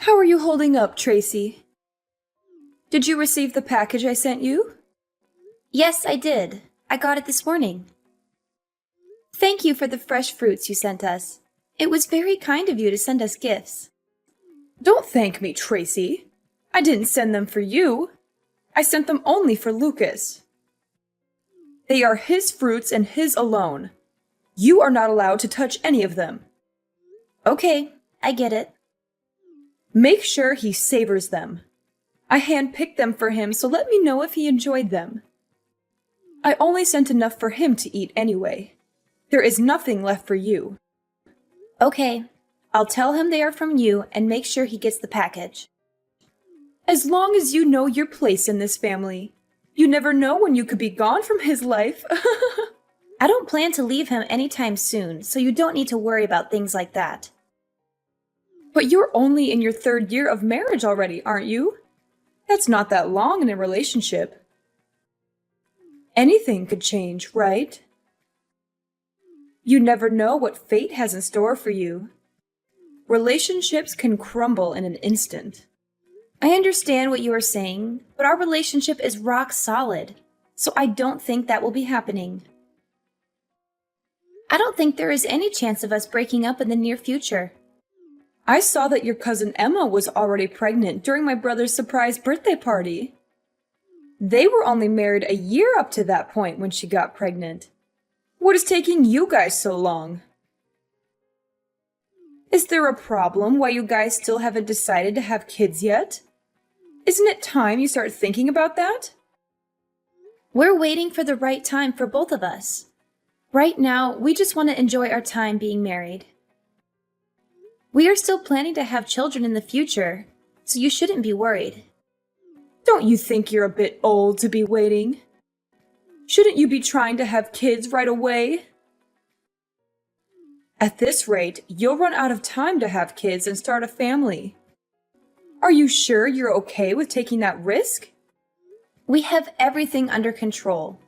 How are you holding up, Tracy? Did you receive the package I sent you? Yes, I did. I got it this morning. Thank you for the fresh fruits you sent us. It was very kind of you to send us gifts. Don't thank me, Tracy. I didn't send them for you. I sent them only for Lucas. They are his fruits and his alone. You are not allowed to touch any of them. Okay, I get it. Make sure he savors them. I handpicked them for him, so let me know if he enjoyed them. I only sent enough for him to eat anyway. There is nothing left for you. Okay, I'll tell him they are from you and make sure he gets the package. As long as you know your place in this family. You never know when you could be gone from his life. I don't plan to leave him anytime soon, so you don't need to worry about things like that. But you're only in your 3rd year of marriage already, aren't you? That's not that long in a relationship. Anything could change, right? You never know what fate has in store for you. Relationships can crumble in an instant. I understand what you are saying, but our relationship is rock solid, so I don't think that will be happening. I don't think there is any chance of us breaking up in the near future. I saw that your cousin Emma was already pregnant during my brother's surprise birthday party. They were only married a year up to that point when she got pregnant. What is taking you guys so long? Is there a problem why you guys still haven't decided to have kids yet? Isn't it time you start thinking about that? We're waiting for the right time for both of us. Right now, we just want to enjoy our time being married. We are still planning to have children in the future, so you shouldn't be worried. Don't you think you're a bit old to be waiting? Shouldn't you be trying to have kids right away? At this rate, you'll run out of time to have kids and start a family. Are you sure you're okay with taking that risk? We have everything under control,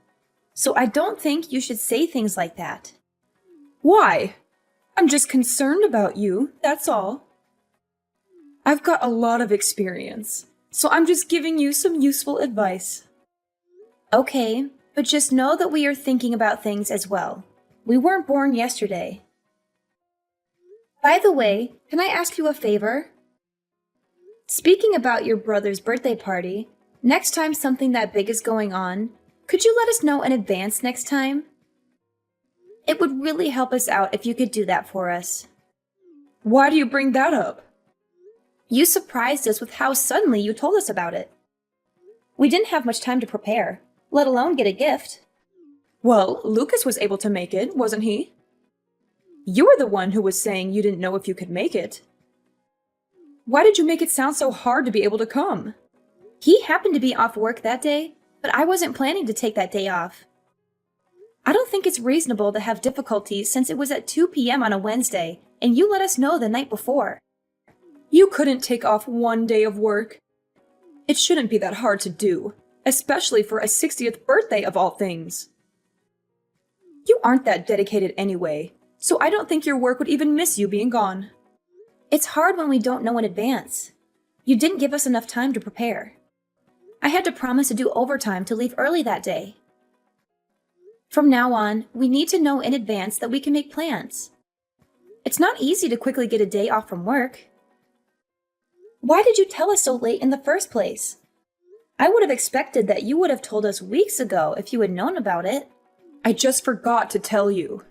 so I don't think you should say things like that. Why? I'm just concerned about you, that's all. I've got a lot of experience, so I'm just giving you some useful advice. Okay, but just know that we are thinking about things as well. We weren't born yesterday. By the way, can I ask you a favor? Speaking about your brother's birthday party, next time something that big is going on, could you let us know in advance next time? It would really help us out if you could do that for us. Why do you bring that up? You surprised us with how suddenly you told us about it. We didn't have much time to prepare, let alone get a gift. Well, Lucas was able to make it, wasn't he? You were the one who was saying you didn't know if you could make it. Why did you make it sound so hard to be able to come? He happened to be off work that day, but I wasn't planning to take that day off. I don't think it's reasonable to have difficulties since it was at 2 p.m. on a Wednesday, and you let us know the night before. You couldn't take off one day of work. It shouldn't be that hard to do, especially for a 60th birthday of all things. You aren't that dedicated anyway, so I don't think your work would even miss you being gone. It's hard when we don't know in advance. You didn't give us enough time to prepare. I had to promise to do overtime to leave early that day. From now on, we need to know in advance that we can make plans. It's not easy to quickly get a day off from work. Why did you tell us so late in the first place? I would have expected that you would have told us weeks ago if you had known about it. I just forgot to tell you.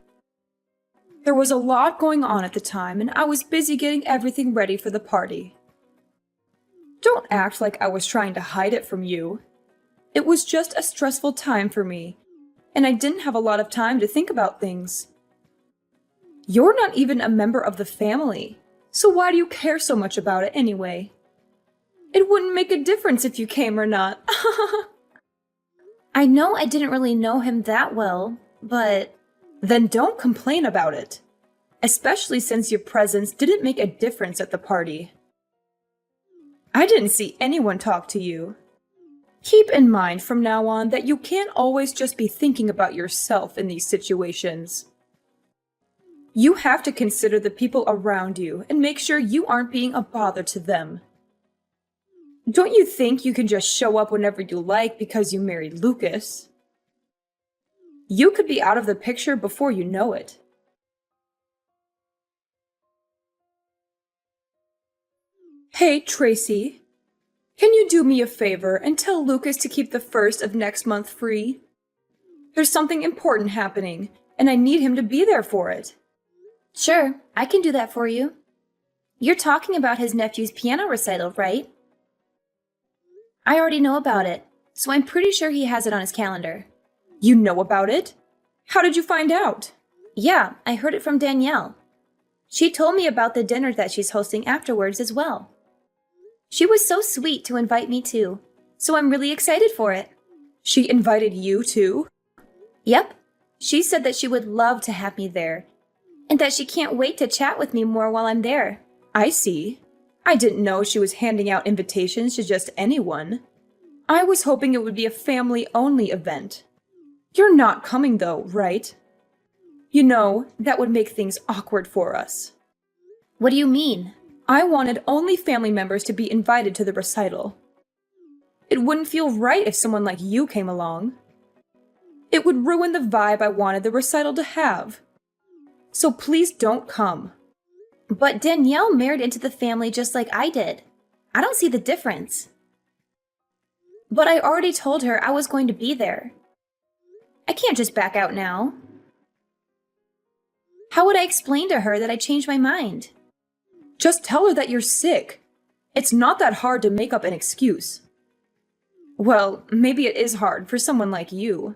There was a lot going on at the time, and I was busy getting everything ready for the party. Don't act like I was trying to hide it from you. It was just a stressful time for me, and I didn't have a lot of time to think about things. You're not even a member of the family, so why do you care so much about it anyway? It wouldn't make a difference if you came or not. I know I didn't really know him that well, but... Then don't complain about it, especially since your presence didn't make a difference at the party. I didn't see anyone talk to you. Keep in mind from now on that you can't always just be thinking about yourself in these situations. You have to consider the people around you and make sure you aren't being a bother to them. Don't you think you can just show up whenever you like because you married Lucas? You could be out of the picture before you know it. Hey, Tracy. Can you do me a favor and tell Lucas to keep the 1st of next month free? There's something important happening, and I need him to be there for it. Sure, I can do that for you. You're talking about his nephew's piano recital, right? I already know about it, so I'm pretty sure he has it on his calendar. You know about it? How did you find out? Yeah, I heard it from Danielle. She told me about the dinner that she's hosting afterwards as well. She was so sweet to invite me too, so I'm really excited for it. She invited you too? Yep. She said that she would love to have me there, and that she can't wait to chat with me more while I'm there. I see. I didn't know she was handing out invitations to just anyone. I was hoping it would be a family-only event. You're not coming though, right? You know, that would make things awkward for us. What do you mean? I wanted only family members to be invited to the recital. It wouldn't feel right if someone like you came along. It would ruin the vibe I wanted the recital to have. So please don't come. But Danielle married into the family just like I did. I don't see the difference. But I already told her I was going to be there. I can't just back out now. How would I explain to her that I changed my mind? Just tell her that you're sick. It's not that hard to make up an excuse. Well, maybe it is hard for someone like you,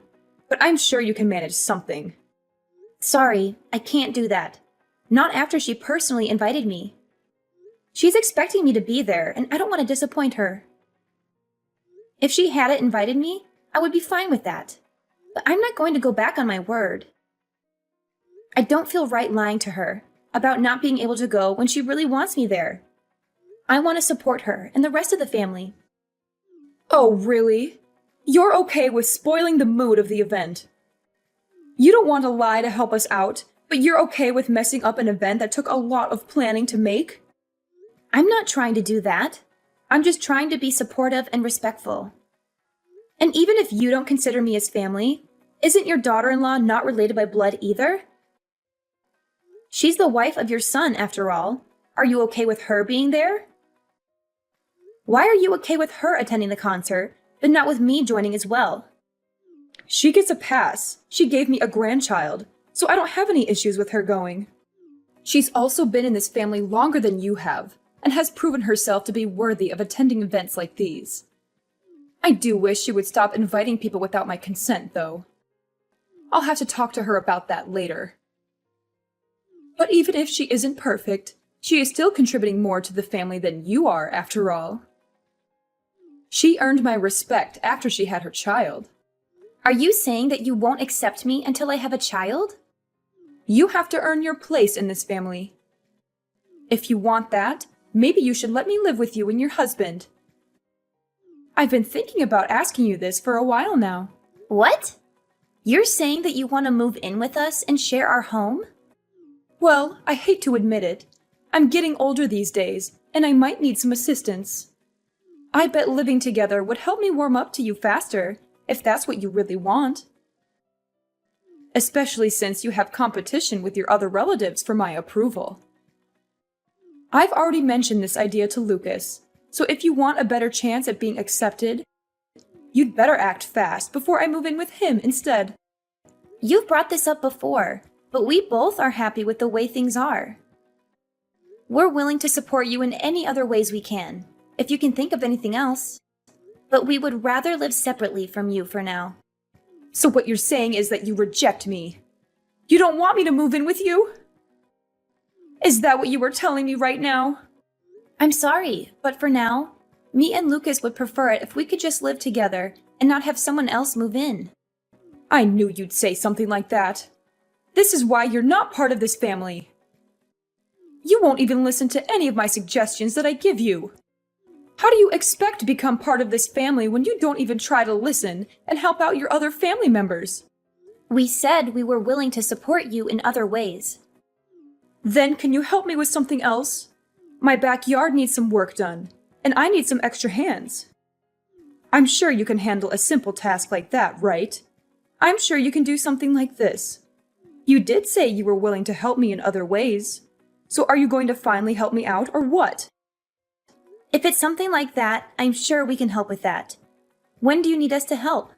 but I'm sure you can manage something. Sorry, I can't do that. Not after she personally invited me. She's expecting me to be there, and I don't want to disappoint her. If she hadn't invited me, I would be fine with that. But I'm not going to go back on my word. I don't feel right lying to her about not being able to go when she really wants me there. I want to support her and the rest of the family. Oh, really? You're okay with spoiling the mood of the event? You don't want to lie to help us out, but you're okay with messing up an event that took a lot of planning to make? I'm not trying to do that. I'm just trying to be supportive and respectful. And even if you don't consider me as family, isn't your daughter-in-law not related by blood either? She's the wife of your son, after all. Are you okay with her being there? Why are you okay with her attending the concert, but not with me joining as well? She gets a pass. She gave me a grandchild, so I don't have any issues with her going. She's also been in this family longer than you have, and has proven herself to be worthy of attending events like these. I do wish she would stop inviting people without my consent, though. I'll have to talk to her about that later. But even if she isn't perfect, she is still contributing more to the family than you are, after all. She earned my respect after she had her child. Are you saying that you won't accept me until I have a child? You have to earn your place in this family. If you want that, maybe you should let me live with you and your husband. I've been thinking about asking you this for a while now. What? You're saying that you want to move in with us and share our home? Well, I hate to admit it. I'm getting older these days, and I might need some assistance. I bet living together would help me warm up to you faster, if that's what you really want. Especially since you have competition with your other relatives for my approval. I've already mentioned this idea to Lucas, so if you want a better chance at being accepted, you'd better act fast before I move in with him instead. You've brought this up before, but we both are happy with the way things are. We're willing to support you in any other ways we can, if you can think of anything else. But we would rather live separately from you for now. So what you're saying is that you reject me? You don't want me to move in with you? Is that what you were telling me right now? I'm sorry, but for now, me and Lucas would prefer it if we could just live together and not have someone else move in. I knew you'd say something like that. This is why you're not part of this family. You won't even listen to any of my suggestions that I give you. How do you expect to become part of this family when you don't even try to listen and help out your other family members? We said we were willing to support you in other ways. Then can you help me with something else? My backyard needs some work done, and I need some extra hands. I'm sure you can handle a simple task like that, right? I'm sure you can do something like this. You did say you were willing to help me in other ways. So are you going to finally help me out, or what? If it's something like that, I'm sure we can help with that. When do you need us to help?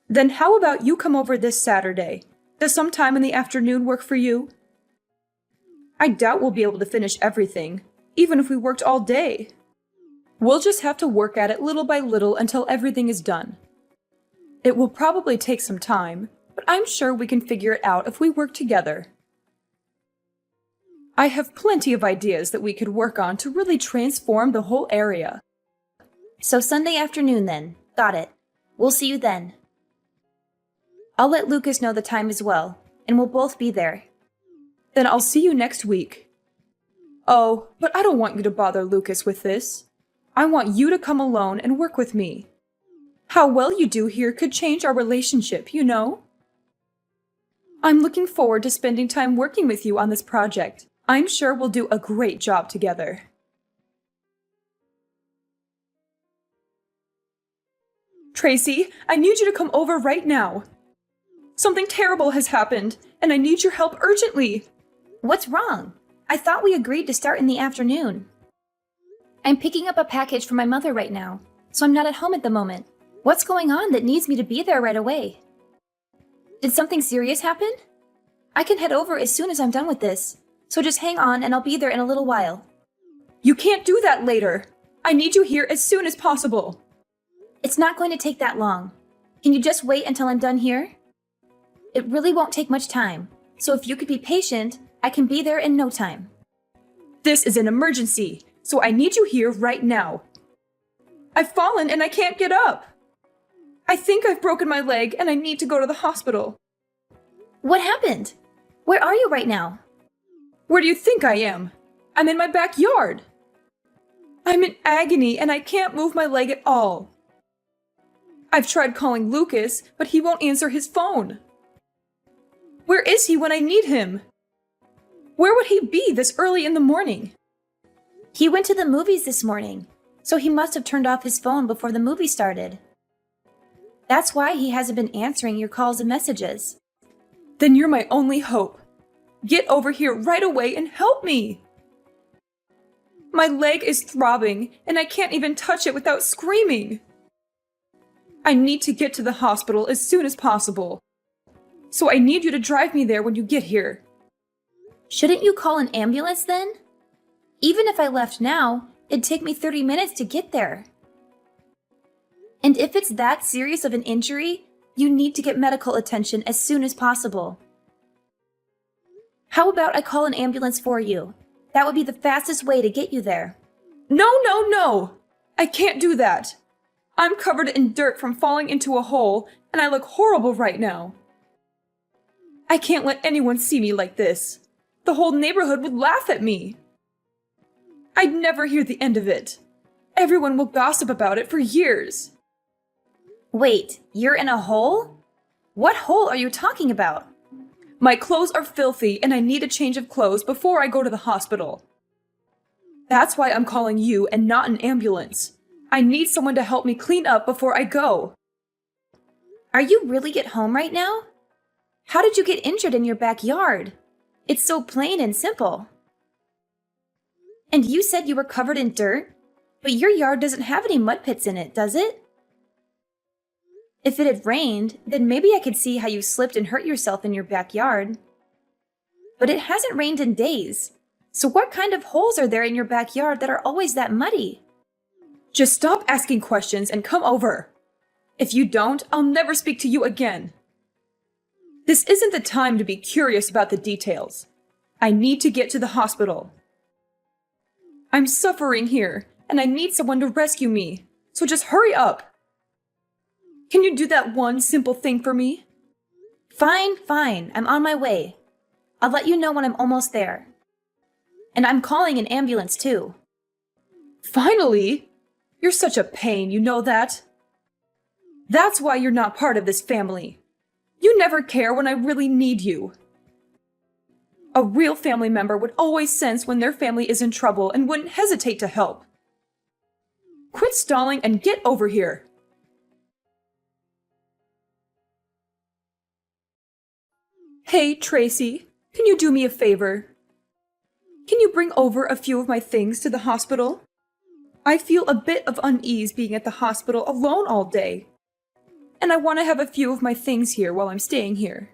Then how about you come over this Saturday? Does some time in the afternoon work for you? I doubt we'll be able to finish everything, even if we worked all day. We'll just have to work at it little by little until everything is done. It will probably take some time, but I'm sure we can figure it out if we work together. I have plenty of ideas that we could work on to really transform the whole area. So Sunday afternoon then. Got it. We'll see you then. I'll let Lucas know the time as well, and we'll both be there. Then I'll see you next week. Oh, but I don't want you to bother Lucas with this. I want you to come alone and work with me. How well you do here could change our relationship, you know? I'm looking forward to spending time working with you on this project. I'm sure we'll do a great job together. Tracy, I need you to come over right now. Something terrible has happened, and I need your help urgently. What's wrong? I thought we agreed to start in the afternoon. I'm picking up a package from my mother right now, so I'm not at home at the moment. What's going on that needs me to be there right away? Did something serious happen? I can head over as soon as I'm done with this, so just hang on and I'll be there in a little while. You can't do that later. I need you here as soon as possible. It's not going to take that long. Can you just wait until I'm done here? It really won't take much time, so if you could be patient, I can be there in no time. This is an emergency, so I need you here right now. I've fallen and I can't get up. I think I've broken my leg and I need to go to the hospital. What happened? Where are you right now? Where do you think I am? I'm in my backyard. I'm in agony and I can't move my leg at all. I've tried calling Lucas, but he won't answer his phone. Where is he when I need him? Where would he be this early in the morning? He went to the movies this morning, so he must have turned off his phone before the movie started. That's why he hasn't been answering your calls and messages. Then you're my only hope. Get over here right away and help me. My leg is throbbing, and I can't even touch it without screaming. I need to get to the hospital as soon as possible. So I need you to drive me there when you get here. Shouldn't you call an ambulance then? Even if I left now, it'd take me 30 minutes to get there. And if it's that serious of an injury, you need to get medical attention as soon as possible. How about I call an ambulance for you? That would be the fastest way to get you there. No! I can't do that. I'm covered in dirt from falling into a hole, and I look horrible right now. I can't let anyone see me like this. The whole neighborhood would laugh at me. I'd never hear the end of it. Everyone will gossip about it for years. Wait, you're in a hole? What hole are you talking about? My clothes are filthy and I need a change of clothes before I go to the hospital. That's why I'm calling you and not an ambulance. I need someone to help me clean up before I go. Are you really at home right now? How did you get injured in your backyard? It's so plain and simple. And you said you were covered in dirt, but your yard doesn't have any mud pits in it, does it? If it had rained, then maybe I could see how you slipped and hurt yourself in your backyard. But it hasn't rained in days. So what kind of holes are there in your backyard that are always that muddy? Just stop asking questions and come over. If you don't, I'll never speak to you again. This isn't the time to be curious about the details. I need to get to the hospital. I'm suffering here, and I need someone to rescue me, so just hurry up. Can you do that one simple thing for me? Fine. I'm on my way. I'll let you know when I'm almost there. And I'm calling an ambulance too. Finally? You're such a pain, you know that? That's why you're not part of this family. You never care when I really need you. A real family member would always sense when their family is in trouble and wouldn't hesitate to help. Quit stalling and get over here! Hey, Tracy, can you do me a favor? Can you bring over a few of my things to the hospital? I feel a bit of unease being at the hospital alone all day. And I want to have a few of my things here while I'm staying here.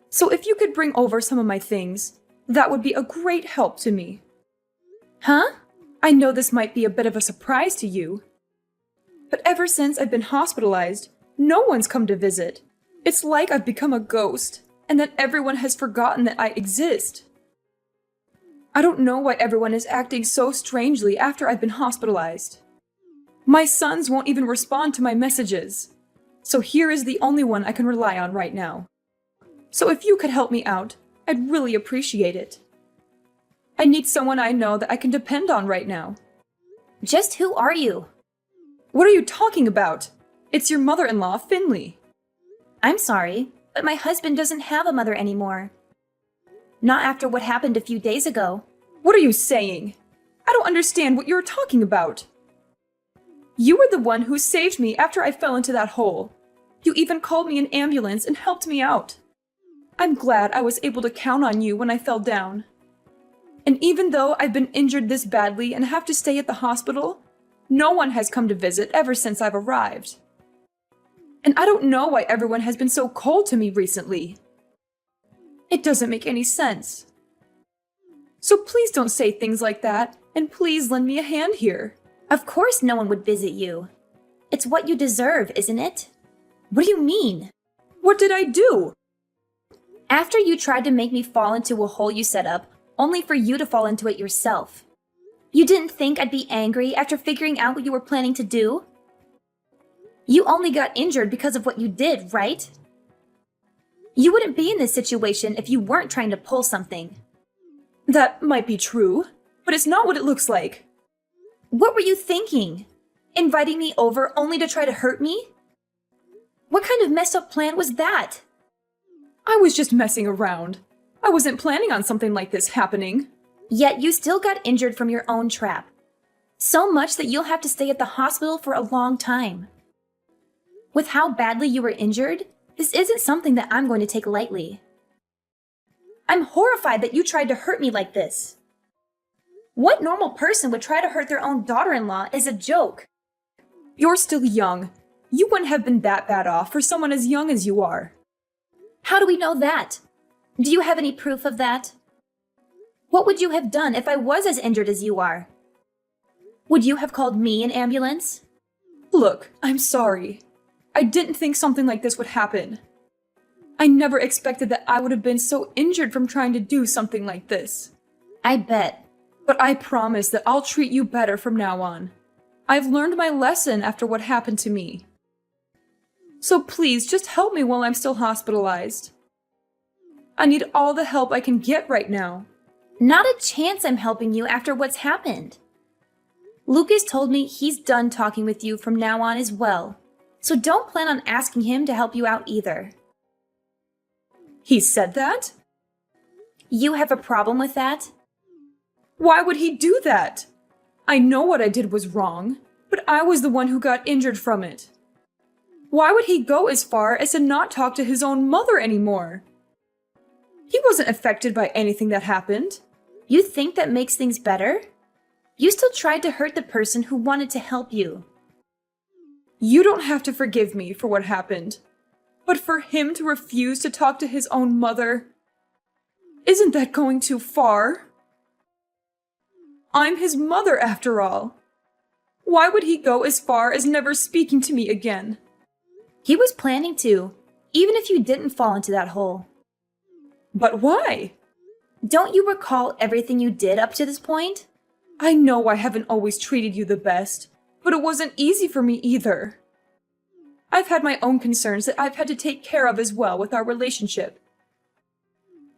So if you could bring over some of my things, that would be a great help to me. Huh? I know this might be a bit of a surprise to you, but ever since I've been hospitalized, no one's come to visit. It's like I've become a ghost, and that everyone has forgotten that I exist. I don't know why everyone is acting so strangely after I've been hospitalized. My sons won't even respond to my messages, so here is the only one I can rely on right now. So if you could help me out, I'd really appreciate it. I need someone I know that I can depend on right now. Just who are you? What are you talking about? It's your mother-in-law, Finley. I'm sorry, but my husband doesn't have a mother anymore. Not after what happened a few days ago. What are you saying? I don't understand what you're talking about. You were the one who saved me after I fell into that hole. You even called me an ambulance and helped me out. I'm glad I was able to count on you when I fell down. And even though I've been injured this badly and have to stay at the hospital, no one has come to visit ever since I've arrived. And I don't know why everyone has been so cold to me recently. It doesn't make any sense. So please don't say things like that, and please lend me a hand here. Of course no one would visit you. It's what you deserve, isn't it? What do you mean? What did I do? After you tried to make me fall into a hole you set up, only for you to fall into it yourself. You didn't think I'd be angry after figuring out what you were planning to do? You only got injured because of what you did, right? You wouldn't be in this situation if you weren't trying to pull something. That might be true, but it's not what it looks like. What were you thinking? Inviting me over only to try to hurt me? What kind of messed up plan was that? I was just messing around. I wasn't planning on something like this happening. Yet you still got injured from your own trap. So much that you'll have to stay at the hospital for a long time. With how badly you were injured, this isn't something that I'm going to take lightly. I'm horrified that you tried to hurt me like this. What normal person would try to hurt their own daughter-in-law is a joke? You're still young. You wouldn't have been that bad off for someone as young as you are. How do we know that? Do you have any proof of that? What would you have done if I was as injured as you are? Would you have called me an ambulance? Look, I'm sorry. I didn't think something like this would happen. I never expected that I would have been so injured from trying to do something like this. I bet. But I promise that I'll treat you better from now on. I've learned my lesson after what happened to me. So please, just help me while I'm still hospitalized. I need all the help I can get right now. Not a chance I'm helping you after what's happened. Lucas told me he's done talking with you from now on as well. So don't plan on asking him to help you out either. He said that? You have a problem with that? Why would he do that? I know what I did was wrong, but I was the one who got injured from it. Why would he go as far as to not talk to his own mother anymore? He wasn't affected by anything that happened. You think that makes things better? You still tried to hurt the person who wanted to help you. You don't have to forgive me for what happened. But for him to refuse to talk to his own mother, isn't that going too far? I'm his mother after all. Why would he go as far as never speaking to me again? He was planning to, even if you didn't fall into that hole. But why? Don't you recall everything you did up to this point? I know I haven't always treated you the best, but it wasn't easy for me either. I've had my own concerns that I've had to take care of as well with our relationship.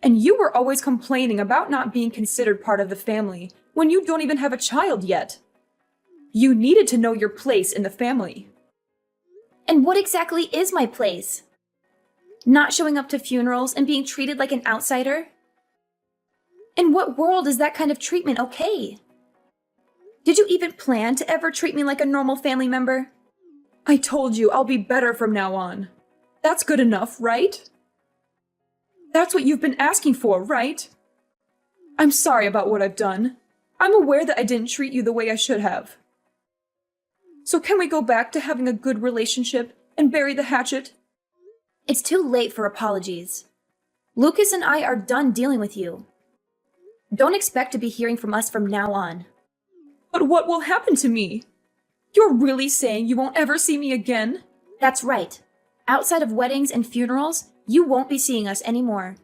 And you were always complaining about not being considered part of the family when you don't even have a child yet. You needed to know your place in the family. And what exactly is my place? Not showing up to funerals and being treated like an outsider? In what world is that kind of treatment okay? Did you even plan to ever treat me like a normal family member? I told you I'll be better from now on. That's good enough, right? That's what you've been asking for, right? I'm sorry about what I've done. I'm aware that I didn't treat you the way I should have. So can we go back to having a good relationship and bury the hatchet? It's too late for apologies. Lucas and I are done dealing with you. Don't expect to be hearing from us from now on. But what will happen to me? You're really saying you won't ever see me again? That's right. Outside of weddings and funerals, you won't be seeing us anymore.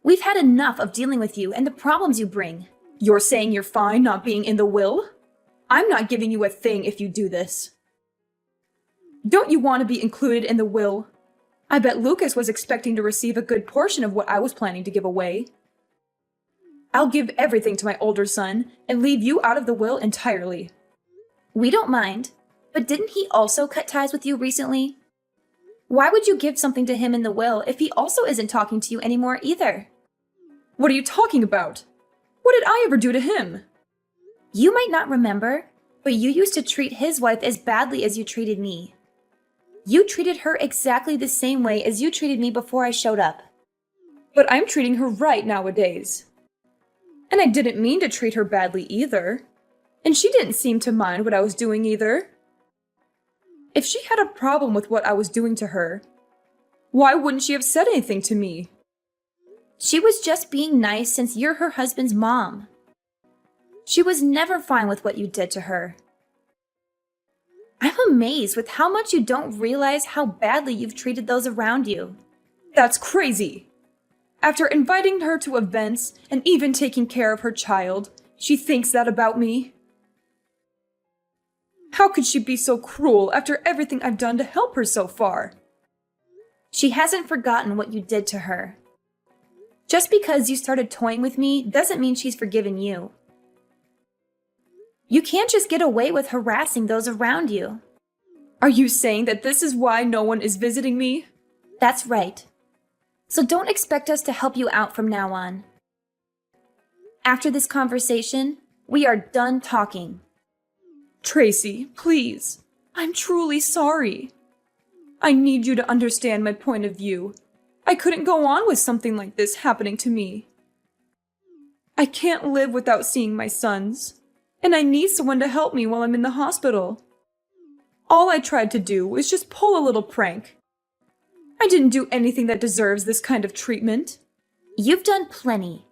We've had enough of dealing with you and the problems you bring. You're saying you're fine not being in the will? I'm not giving you a thing if you do this. Don't you want to be included in the will? I bet Lucas was expecting to receive a good portion of what I was planning to give away. I'll give everything to my older son and leave you out of the will entirely. We don't mind, but didn't he also cut ties with you recently? Why would you give something to him in the will if he also isn't talking to you anymore either? What are you talking about? What did I ever do to him? You might not remember, but you used to treat his wife as badly as you treated me. You treated her exactly the same way as you treated me before I showed up. But I'm treating her right nowadays. And I didn't mean to treat her badly either. And she didn't seem to mind what I was doing either. If she had a problem with what I was doing to her, why wouldn't she have said anything to me? She was just being nice since you're her husband's mom. She was never fine with what you did to her. I'm amazed with how much you don't realize how badly you've treated those around you. That's crazy. After inviting her to events and even taking care of her child, she thinks that about me. How could she be so cruel after everything I've done to help her so far? She hasn't forgotten what you did to her. Just because you started toying with me doesn't mean she's forgiven you. You can't just get away with harassing those around you. Are you saying that this is why no one is visiting me? That's right. So don't expect us to help you out from now on. After this conversation, we are done talking. Tracy, please. I'm truly sorry. I need you to understand my point of view. I couldn't go on with something like this happening to me. I can't live without seeing my sons, and I need someone to help me while I'm in the hospital. All I tried to do was just pull a little prank. I didn't do anything that deserves this kind of treatment. You've done plenty.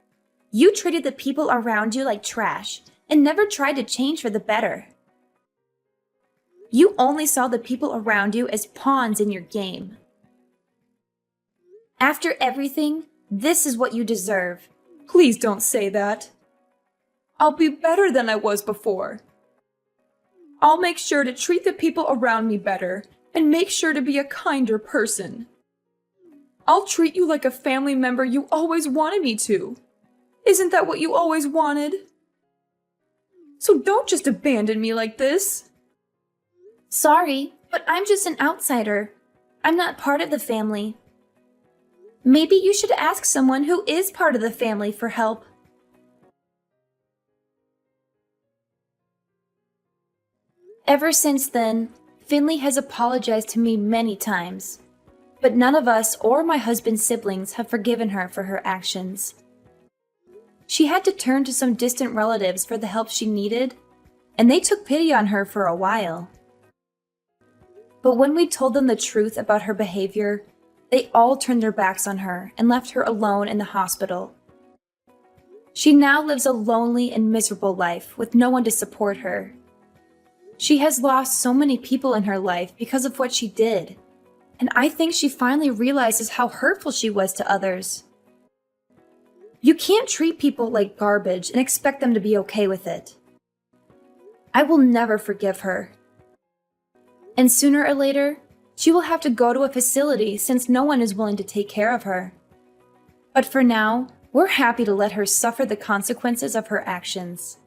You treated the people around you like trash and never tried to change for the better. You only saw the people around you as pawns in your game. After everything, this is what you deserve. Please don't say that. I'll be better than I was before. I'll make sure to treat the people around me better and make sure to be a kinder person. I'll treat you like a family member you always wanted me to. Isn't that what you always wanted? So don't just abandon me like this. Sorry, but I'm just an outsider. I'm not part of the family. Maybe you should ask someone who is part of the family for help. Ever since then, Finley has apologized to me many times, but none of us or my husband's siblings have forgiven her for her actions. She had to turn to some distant relatives for the help she needed, and they took pity on her for a while. But when we told them the truth about her behavior, they all turned their backs on her and left her alone in the hospital. She now lives a lonely and miserable life with no one to support her. She has lost so many people in her life because of what she did, and I think she finally realizes how hurtful she was to others. You can't treat people like garbage and expect them to be okay with it. I will never forgive her. And sooner or later, she will have to go to a facility since no one is willing to take care of her. But for now, we're happy to let her suffer the consequences of her actions.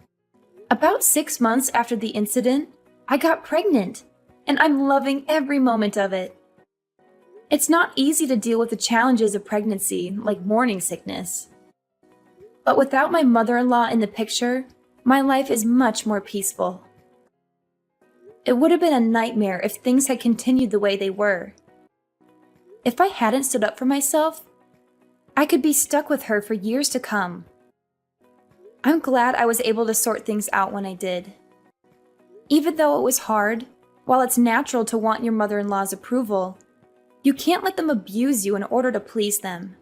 About 6 months after the incident, I got pregnant, and I'm loving every moment of it. It's not easy to deal with the challenges of pregnancy, like morning sickness. But without my mother-in-law in the picture, my life is much more peaceful. It would have been a nightmare if things had continued the way they were. If I hadn't stood up for myself, I could be stuck with her for years to come. I'm glad I was able to sort things out when I did. Even though it was hard, while it's natural to want your mother-in-law's approval, you can't let them abuse you in order to please them.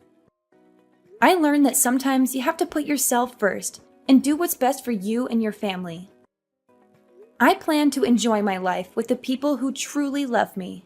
I learned that sometimes you have to put yourself first and do what's best for you and your family. I plan to enjoy my life with the people who truly love me.